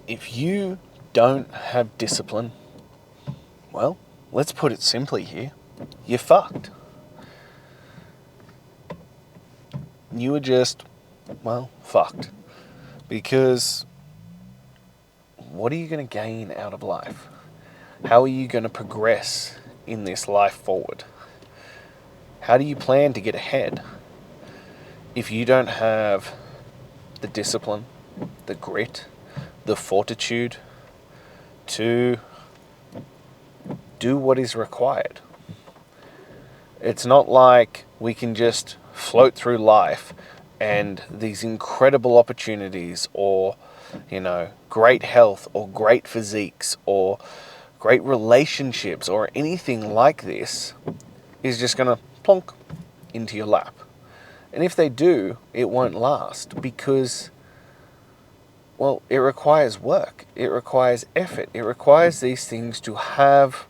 if you don't have discipline, well, let's put it simply here, you're fucked. You are just, well, fucked. Because what are you going to gain out of life? How are you going to progress in this life forward? How do you plan to get ahead if you don't have the discipline, the grit, the fortitude to do what is required? It's not like we can just float through life and these incredible opportunities or, great health or great physiques or great relationships or anything like this is just going to plonk into your lap. And if they do, it won't last because, well, it requires work. It requires effort. It requires these things to have,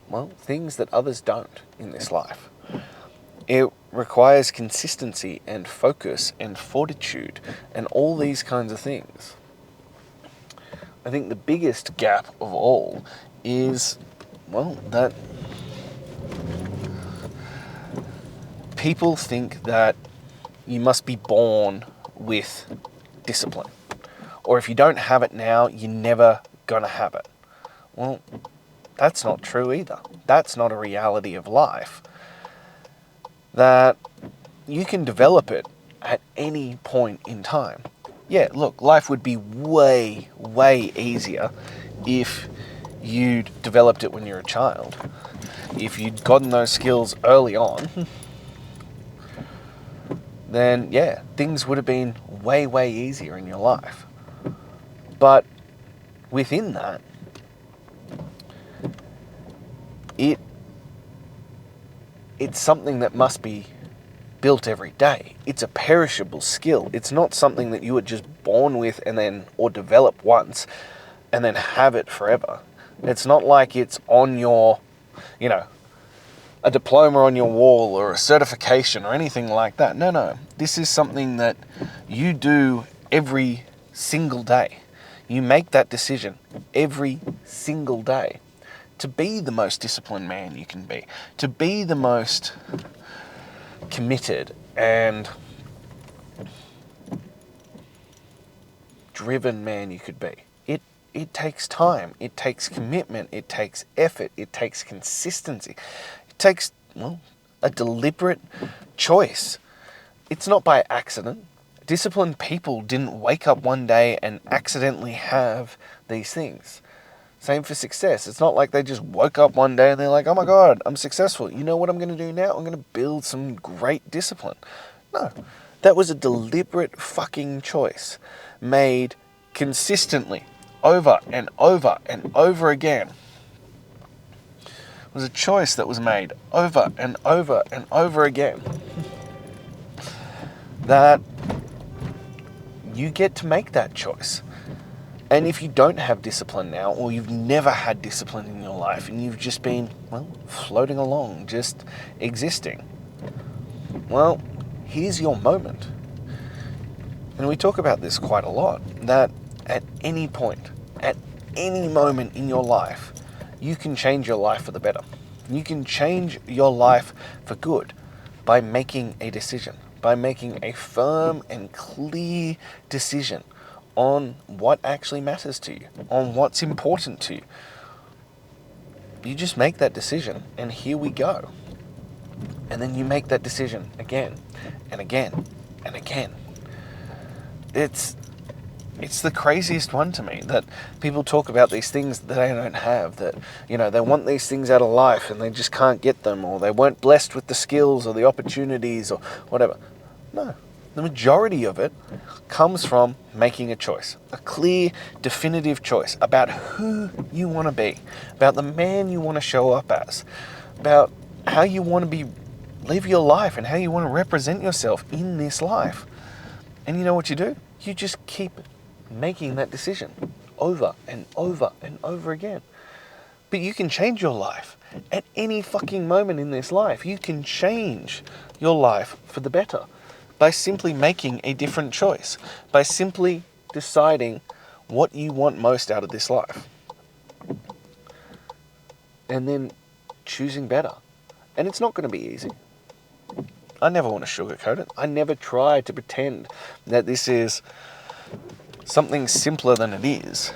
well, things that others don't in this life. It requires consistency and focus and fortitude and all these kinds of things. I think the biggest gap of all is, well, that people think that you must be born with discipline. Or if you don't have it now, you're never going to have it. Well, that's not true either. That's not a reality of life. That you can develop it at any point in time. Yeah, look, life would be way, way easier if you'd developed it when you're a child. If you'd gotten those skills early on, then yeah, things would have been way, way easier in your life. But within that, it's something that must be built every day. It's a perishable skill. It's not something that you were just born with or develop once and then have it forever. It's not like it's on your, a diploma on your wall or a certification or anything like that. No. This is something that you do every single day. You make that decision every single day to be the most disciplined man you can be, to be the most committed and driven man you could be. It takes time, it takes commitment, it takes effort, it takes consistency. It takes, well, a deliberate choice. It's not by accident. Disciplined people didn't wake up one day and accidentally have these things. Same for success. It's not like they just woke up one day and they're like, oh my God, I'm successful. You know what I'm going to do now? I'm going to build some great discipline. No, that was a deliberate fucking choice made consistently over and over and over again. It was a choice that was made over and over and over again. That you get to make that choice. And if you don't have discipline now, or you've never had discipline in your life, and you've just been, well, floating along, just existing, well, here's your moment. And we talk about this quite a lot, that at any point, at any moment in your life, you can change your life for the better. You can change your life for good by making a decision, by making a firm and clear decision on what actually matters to you, on what's important to you. You just make that decision, and here we go. And then you make that decision again and again and again. It's the craziest one to me that people talk about these things that they don't have, that, they want these things out of life and they just can't get them, or they weren't blessed with the skills or the opportunities or whatever. No, the majority of it comes from making a choice, a clear, definitive choice about who you want to be, about the man you want to show up as, about how you want to live your life and how you want to represent yourself in this life. And you know what you do? You just keep making that decision over and over and over again. But you can change your life at any fucking moment in this life. You can change your life for the better by simply making a different choice, by simply deciding what you want most out of this life. And then choosing better. And it's not going to be easy. I never want to sugarcoat it. I never try to pretend that this is something simpler than it is.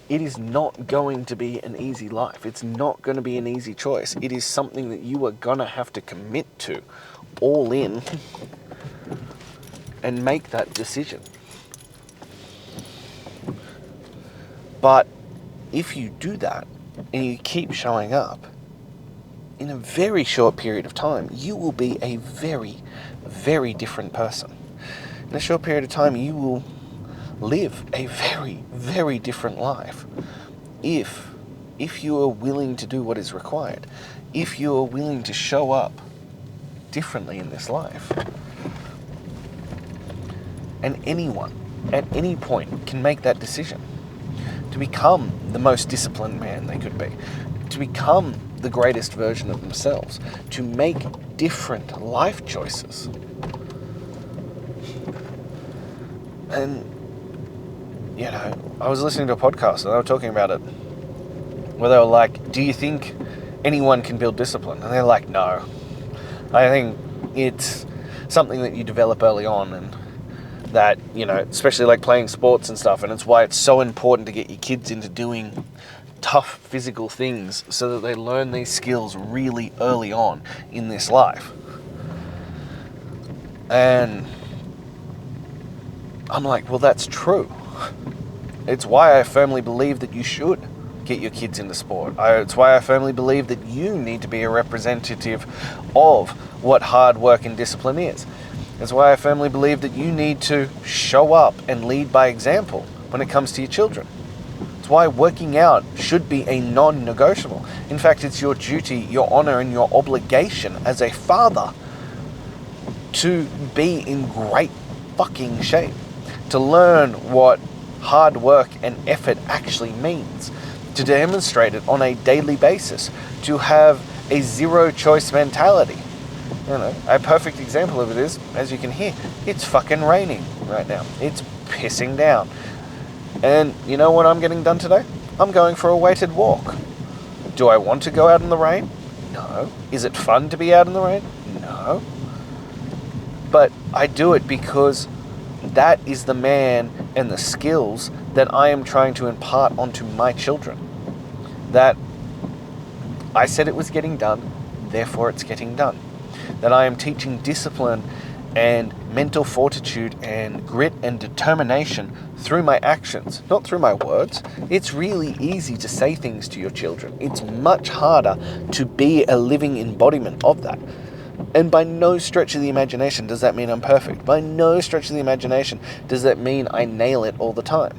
It is not going to be an easy life. It's not going to be an easy choice. It is something that you are going to have to commit to all in and make that decision. But if you do that and you keep showing up, in a very short period of time, you will be a very, very different person. In a short period of time, you will live a very, very different life if you are willing to do what is required, if you are willing to show up differently in this life. And anyone at any point can make that decision to become the most disciplined man they could be, to become the greatest version of themselves, to make different life choices. And I was listening to a podcast and they were talking about it, where they were like, do you think anyone can build discipline? And they're like, no. I think it's something that you develop early on, and that, especially like playing sports and stuff, and it's why it's so important to get your kids into doing tough physical things so that they learn these skills really early on in this life. And I'm like, well, that's true. It's why I firmly believe that you should get your kids into sport. It's why I firmly believe that you need to be a representative of what hard work and discipline is. It's why I firmly believe that you need to show up and lead by example when it comes to your children. It's why working out should be a non-negotiable. In fact, it's your duty, your honor, and your obligation as a father to be in great fucking shape, to learn what hard work and effort actually means, to demonstrate it on a daily basis, to have a zero choice mentality. A perfect example of it is, as you can hear, it's fucking raining right now. It's pissing down. And you know what I'm getting done today? I'm going for a weighted walk. Do I want to go out in the rain? No. Is it fun to be out in the rain? No. But I do it because that is the man and the skills that I am trying to impart onto my children. That I said it was getting done, therefore it's getting done. That I am teaching discipline and mental fortitude and grit and determination through my actions, not through my words. It's really easy to say things to your children. It's much harder to be a living embodiment of that. And by no stretch of the imagination does that mean I'm perfect. By no stretch of the imagination does that mean I nail it all the time.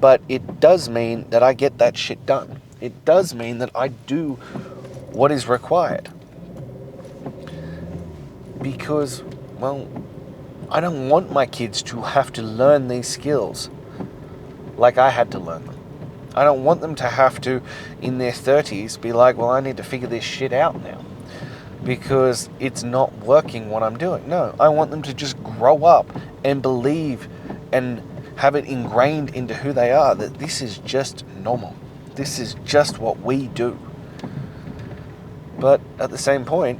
But it does mean that I get that shit done. It does mean that I do what is required. Because, well, I don't want my kids to have to learn these skills like I had to learn them. I don't want them to have to, in their 30s, be like, well, I need to figure this shit out now because it's not working what I'm doing. No, I want them to just grow up and believe and have it ingrained into who they are that this is just normal. This is just what we do. But at the same point,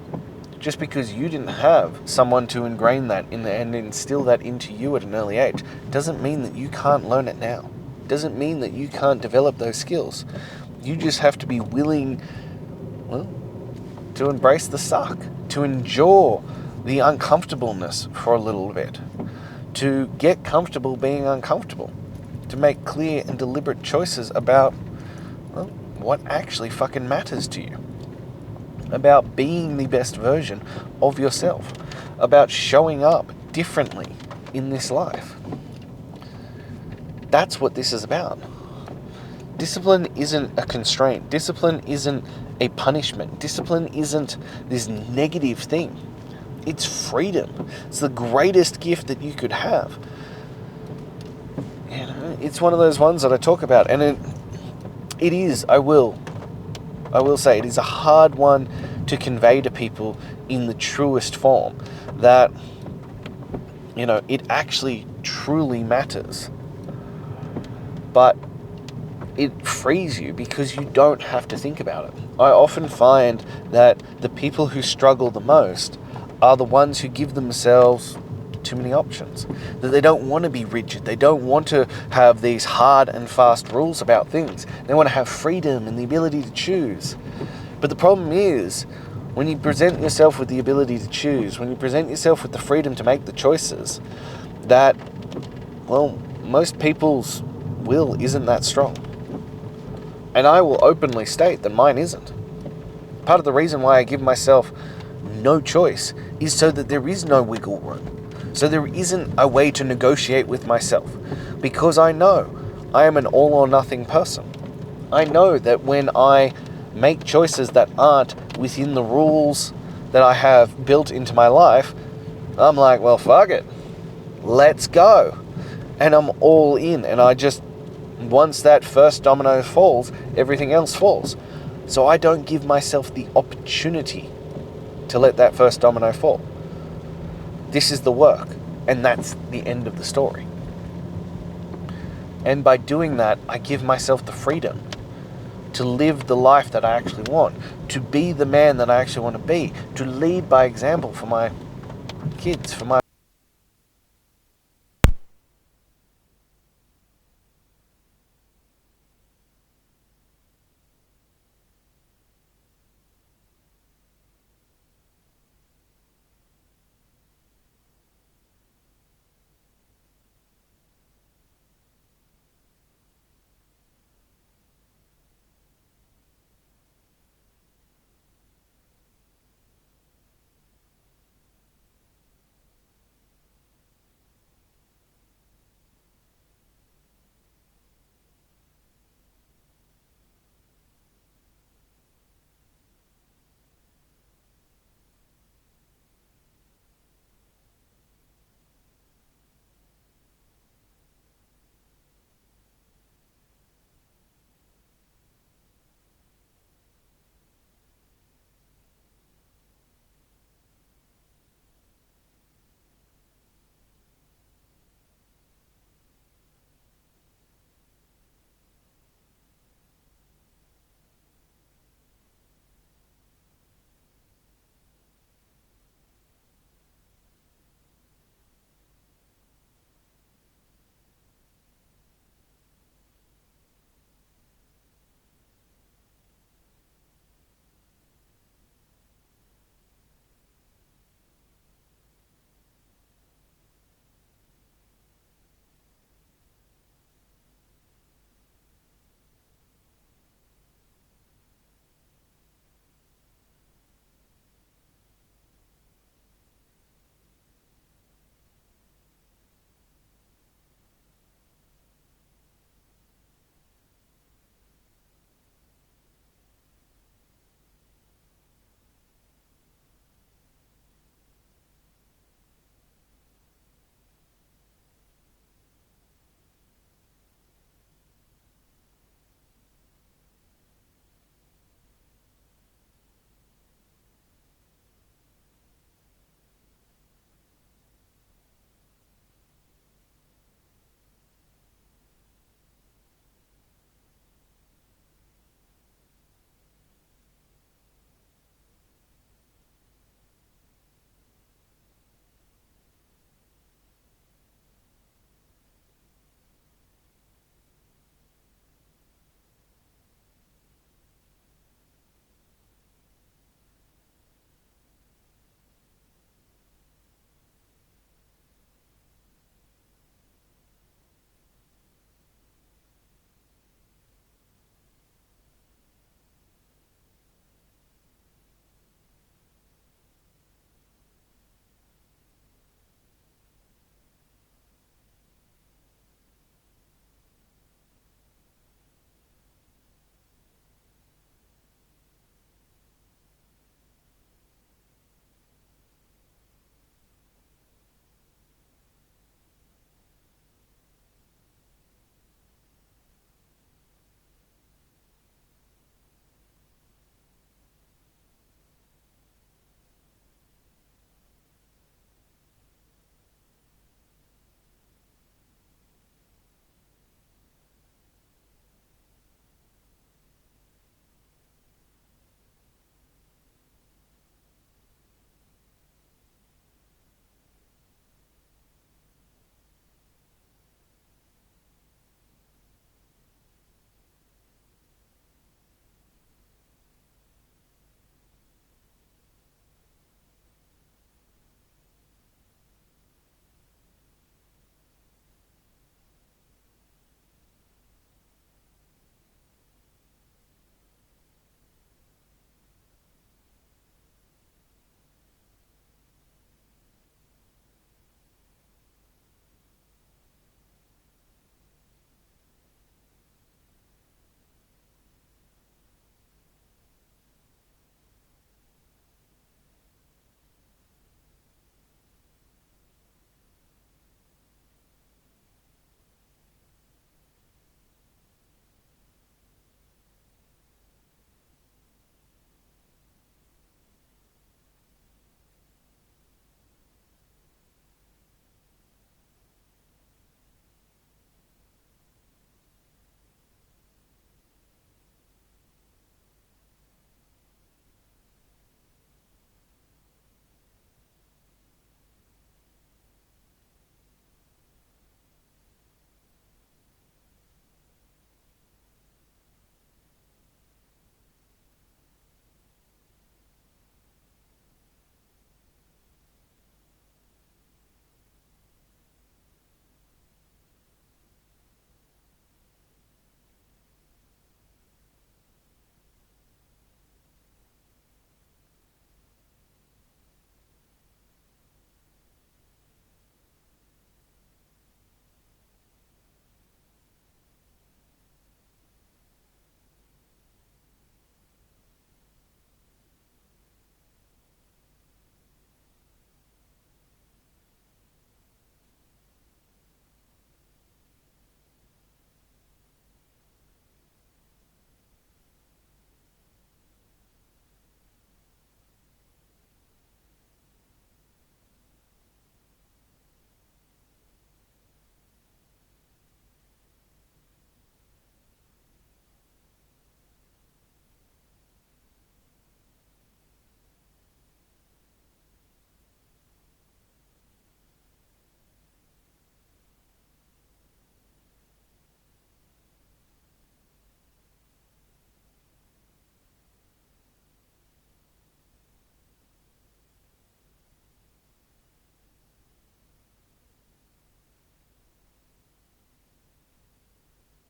just because you didn't have someone to ingrain that in and instill that into you at an early age, doesn't mean that you can't learn it now. Doesn't mean that you can't develop those skills. You just have to be willing, well, to embrace the suck, to endure the uncomfortableness for a little bit, to get comfortable being uncomfortable, to make clear and deliberate choices about, well, what actually fucking matters to you. About being the best version of yourself, about showing up differently in this life. That's what this is about. Discipline isn't a constraint. Discipline isn't a punishment. Discipline isn't this negative thing. It's freedom. It's the greatest gift that you could have. It's one of those ones that I talk about, and it is, I will say, it is a hard one to convey to people in the truest form, that, it actually truly matters. but it frees you because you don't have to think about it. I often find that the people who struggle the most are the ones who give themselves too many options. That they don't want to be rigid. They don't want to have these hard and fast rules about things. They want to have freedom and the ability to choose. But the problem is, when you present yourself with the ability to choose, when you present yourself with the freedom to make the choices, that, well, most people's will isn't that strong. And I will openly state that mine isn't. Part of the reason why I give myself no choice is so that there is no wiggle room. So there isn't a way to negotiate with myself. Because I know I am an all or nothing person. I know that when I make choices that aren't within the rules that I have built into my life, I'm like, well, fuck it. Let's go. And I'm all in. And I just, once that first domino falls, everything else falls. So I don't give myself the opportunity to let that first domino fall. This is the work, and that's the end of the story. And by doing that, I give myself the freedom to live the life that I actually want, to be the man that I actually want to be, to lead by example for my kids, for my